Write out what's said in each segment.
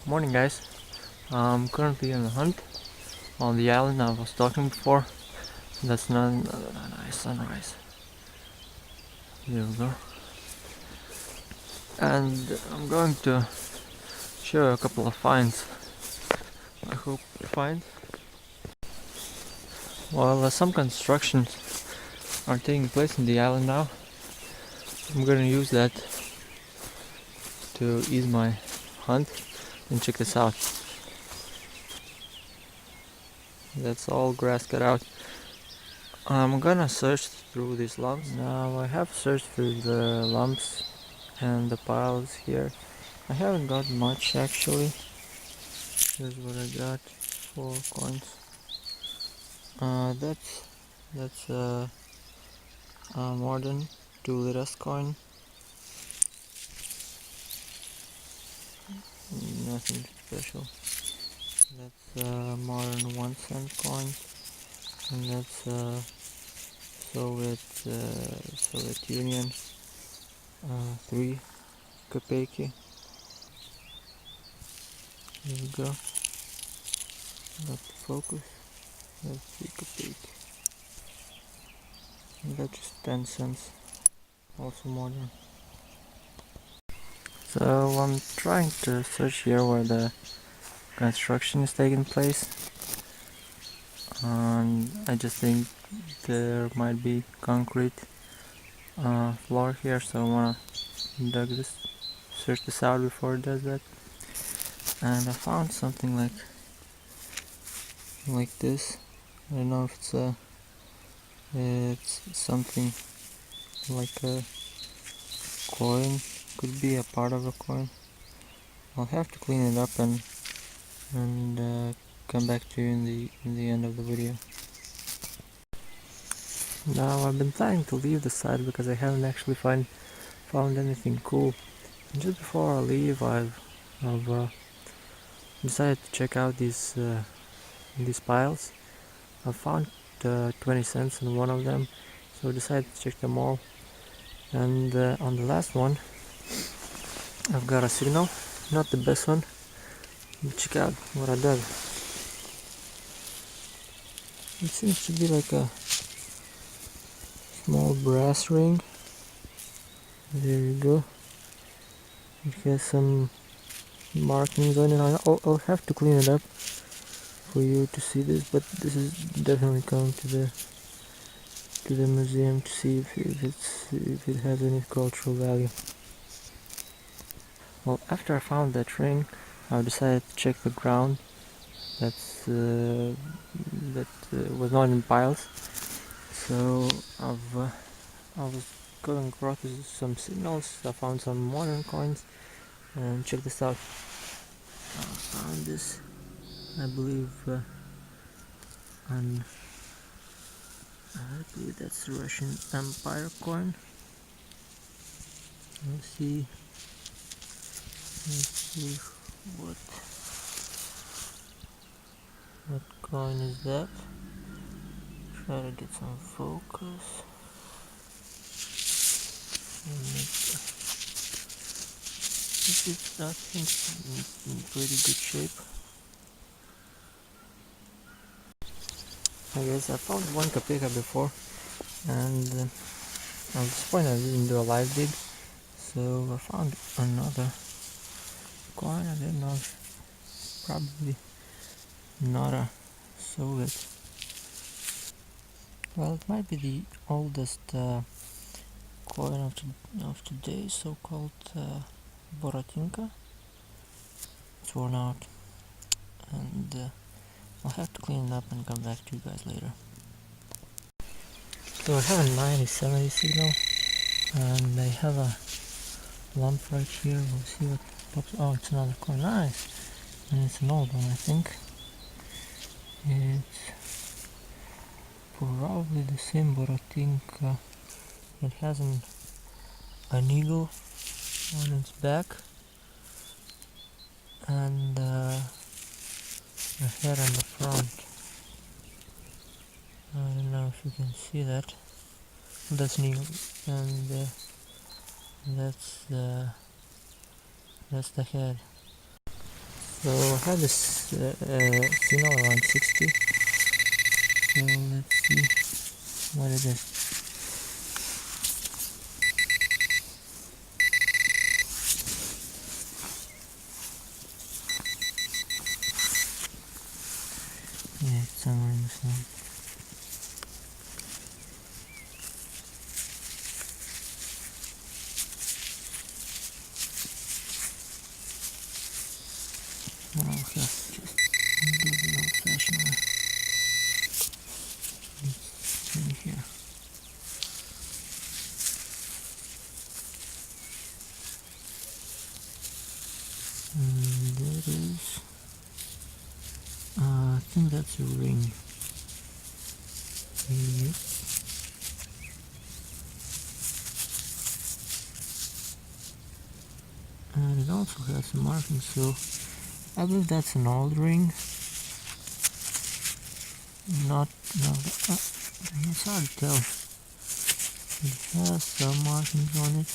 Morning guys, I'm currently on a hunt on the island I was talking before. That's not a nice sunrise. There we go. And I'm going to show you a couple of finds. I hope you find. While some constructions are taking place in the island now, I'm gonna use that to ease my hunt. And check this out. That's all grass cut out. I'm gonna search through these lumps. Now I have searched through the lumps and the piles here. I haven't got much actually. Here's what I got, 4 coins. That's a modern 2 liras coin. Nothing special. That's a modern 1 cent coin, and that's Soviet Union 3 kopeki. There we go. Got the focus. That's 3 kopeki. And that's just 10 cents. Also modern. So I'm trying to search here where the construction is taking place, and I just think there might be concrete floor here, so I wanna search this out before it does that. And I found something like this. I don't know if it's something like a coin, could be a part of a coin. I'll have to clean it up and come back to you in the end of the video. Now I've been planning to leave the site because I haven't actually found anything cool. And just before I leave, I've decided to check out these piles. I found 20 cents in one of them, so I decided to check them all. And on the last one, I've got a signal, not the best one. Check out what I dug. It seems to be like a small brass ring. There you go. It has some markings on it. I'll have to clean it up for you to see this, but this is definitely coming to the museum to see if it has any cultural value. Well, after I found that ring, I decided to check the ground. That was not in piles. So I was going across some signals. I found some modern coins, and check this out. I found this, I believe, I believe that's the Russian Empire coin. Let's see what coin is that. Try to get some focus. I think it's in pretty good shape. I guess I found 1 kopeka before, and I'm disappointed I didn't do a live dig. So I found another coin. I don't know, probably not a Soviet. Well, it might be the oldest coin of today, so-called Borotinka. It's worn out, and I'll have to clean it up and come back to you guys later. So I have a 90-70 signal, and I have a lump right here. We'll see what pops. Oh, it's another coin. Nice, and it's an old one, I think. It's probably the same Borotinka. It has an eagle on its back, and a head on the front. I don't know if you can see that. That's an eagle, and that's the head. So I have this signal around 60. So let's see what it is. Yeah, it's somewhere in this one. Oh, okay. Just do the old-fashioned way. It's in here. And that is... I think that's a ring. Yep. And it also has some markings, so I believe that's an old ring. Not, it's hard to tell. It has some markings on it.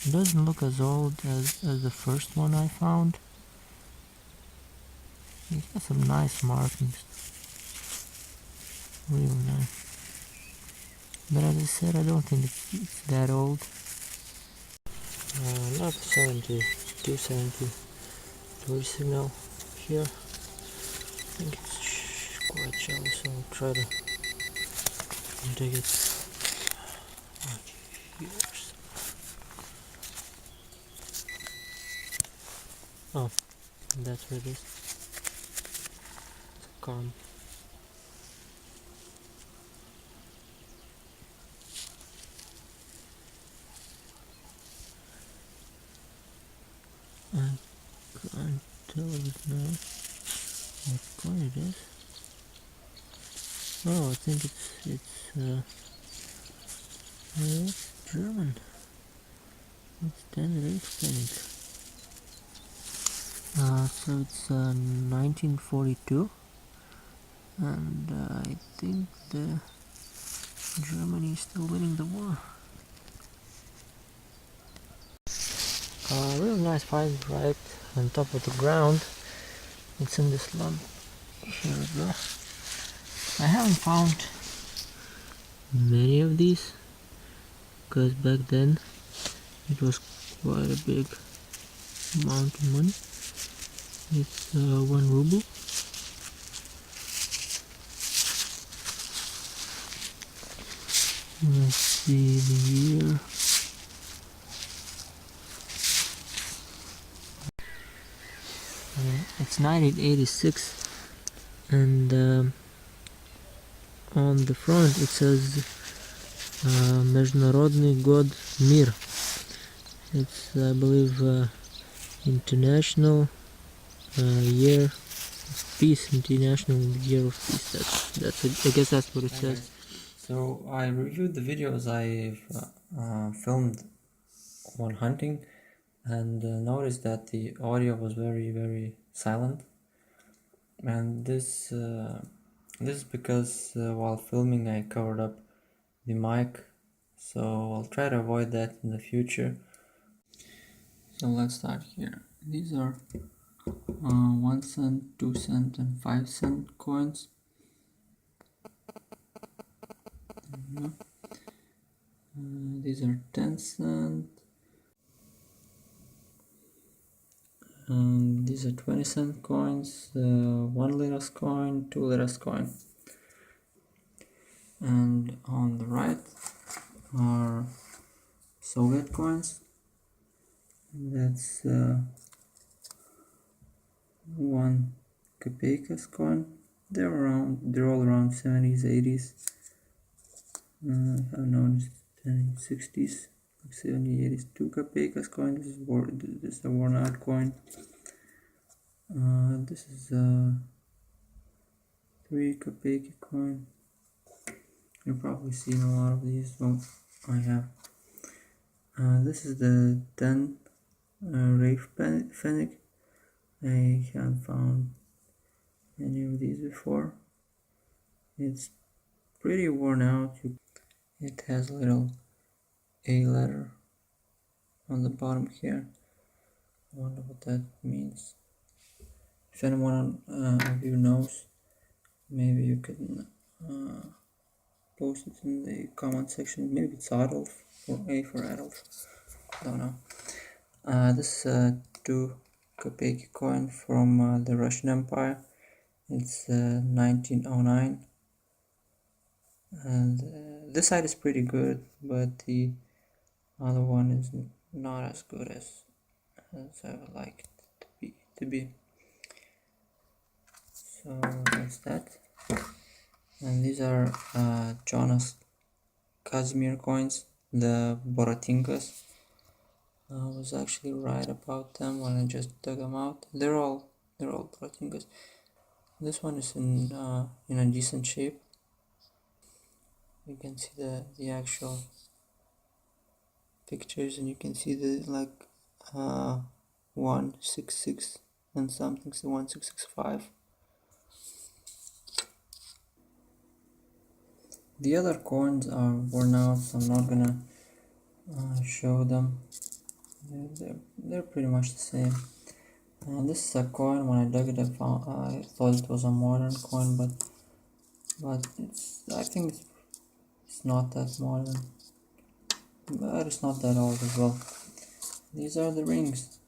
It doesn't look as old as the first one I found. It has some nice markings. Really nice. But as I said, I don't think it's that old. Another 70, 270 Louis signal here. I think it's quite shallow, so I'll try to dig it out here. Oh, that's where it is. It's a calm. I can't tell it now what coin it is. Oh, I think it's German. It's Reichspfennig. So it's 1942, and I think Germany is still winning the war. Really nice find right on top of the ground. It's in this lump. Here we go. I haven't found many of these because back then it was quite a big amount of money. It's 1 ruble. Let's see the year. It's 1986, and on the front it says Международный год мир. It's, I believe, International Year of Peace. International Year of Peace. I guess that's what it says. So I reviewed the videos I've filmed when hunting, and noticed that the audio was very silent, and this is because while filming I covered up the mic, so I'll try to avoid that in the future. So let's start here. These are 1 cent, 2 cent and 5 cent coins. These are 10 cent, and these are 20 cent coins, 1 liras coin, 2 liras coin. And on the right are Soviet coins. That's 1 kopeikas coin. They're all around 70s, 80s. I've noticed 60s, 70s, 80s. 2 kopeikas coin. This is a worn out coin. This is a 3 kopeika coin. You've probably seen a lot of these. Well, I have. This is the 10 Reichspfennig. I haven't found any of these before. It's pretty worn out. It has a little A letter on the bottom here. I wonder what that means. If anyone of you knows, maybe you can post it in the comment section. Maybe it's Adolf or A for Adolf. Don't know. This 2 kopeki coin from the Russian Empire. It's 1909, and this side is pretty good, but the other one is not as good as I would like it to be. So that's that. And these are Jonas Casimir coins, the Boratinkas. I was actually right about them when I just dug them out. They're all Boratinkas. This one is in a decent shape. You can see the actual pictures, and you can see the 166 and something, so 1665. The other coins are worn out, so I'm not gonna show them. They're pretty much the same. And this is a coin. When I dug it, I thought it was a modern coin, but I think it's not that modern, but it's not that old as well. These are the rings.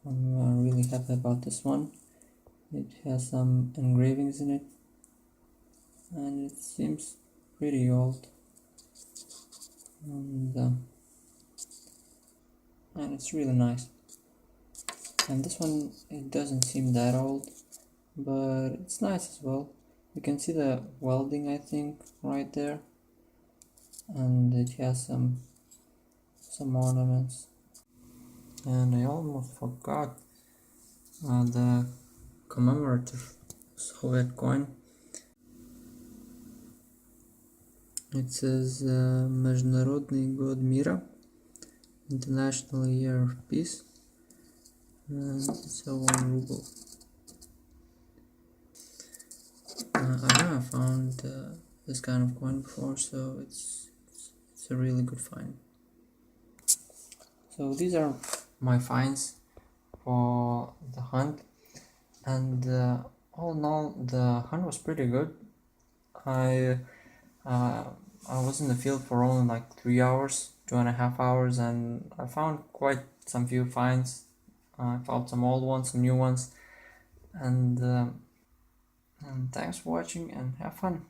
I'm really happy about this one. It has some engravings in it, and it seems pretty old, and it's really nice. And this one, it doesn't seem that old, but it's nice as well. You can see the welding, I think, right there, and it has some ornaments. And I almost forgot the commemorative Soviet coin. It says Международный год мира, International Year of Peace, and it's a 1 ruble. I haven't found this kind of coin before, so it's a really good find. So these are my finds for the hunt, and all in all, the hunt was pretty good. I was in the field for only like 3 hours, 2.5 hours, and I found quite some few finds. I found some old ones, some new ones, and thanks for watching, and have fun.